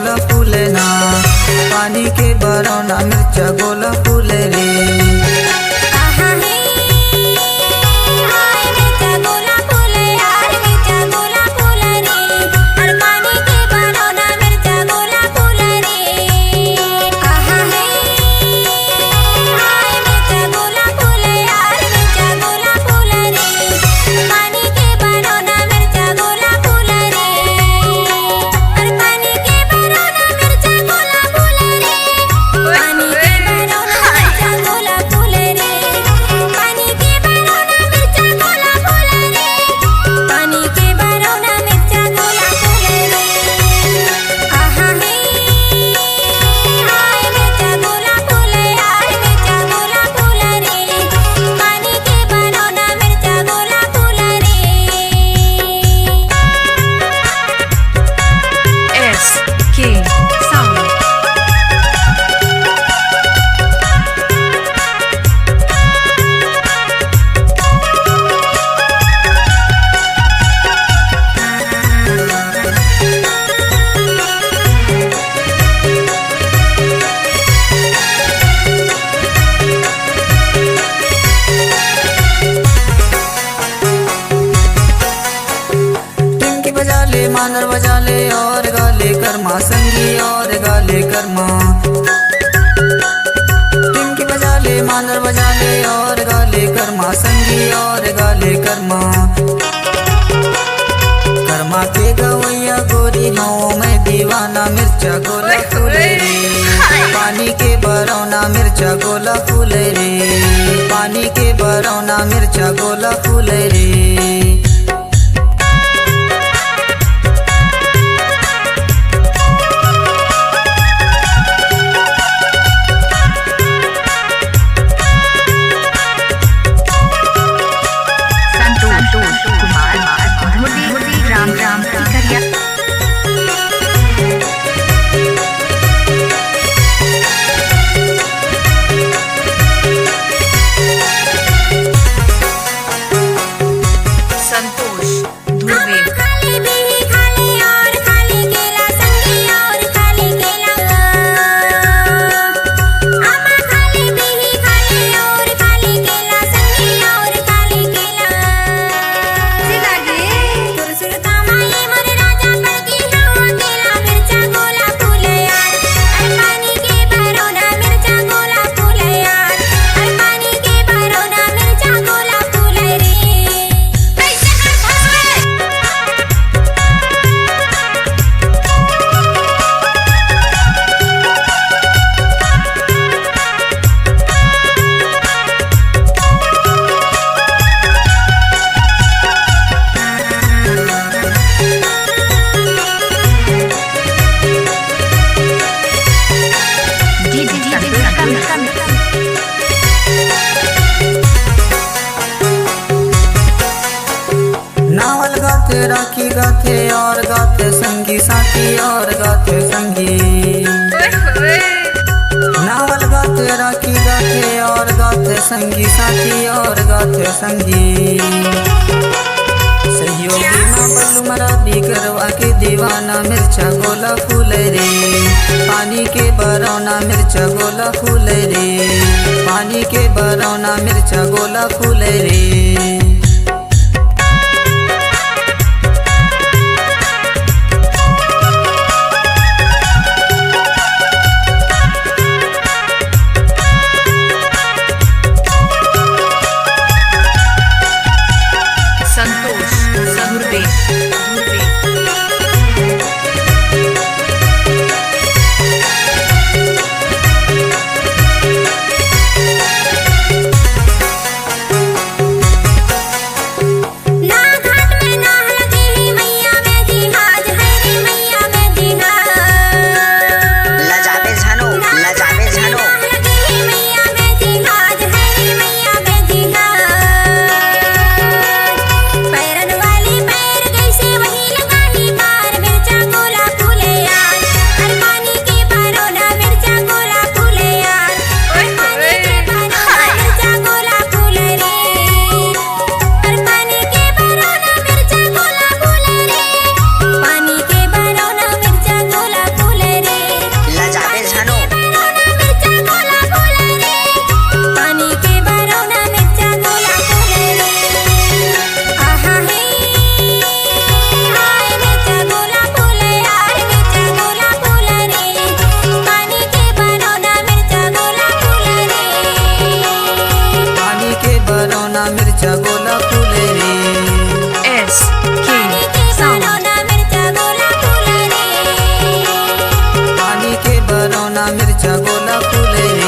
गोला फूले ना, पानी के बरौना मिर्चा गोला फूले रे। मानर बजा ले और गाले कर्मा संगी और गाले कर्मा, टिमकी बजा ले मानर बजा ले और गाले कर्मा संगी और गाले कर्मा। कर्मा के गवैया गोरी नाव में दीवाना मिर्चा गोला फूले रे, पानी के बरौना मिर्चा गोला फूले रे, पानी के बरौना मिर्चा गोला फूले रे। नावल गाते राखी गाते और गाते संगी साथी और गाते संगी, नावल गाते राखी गाते और गाते संगी साथी और गाते संगी। सहयोगी माँ बल्लू मराठी करवा के दीवाना मिर्चा गोला फूले रे, पानी के बरौना मिर्चा गोला फूले रे, पानी के बरौना मिर्चा गोला फूले रे। गोला फूले रे।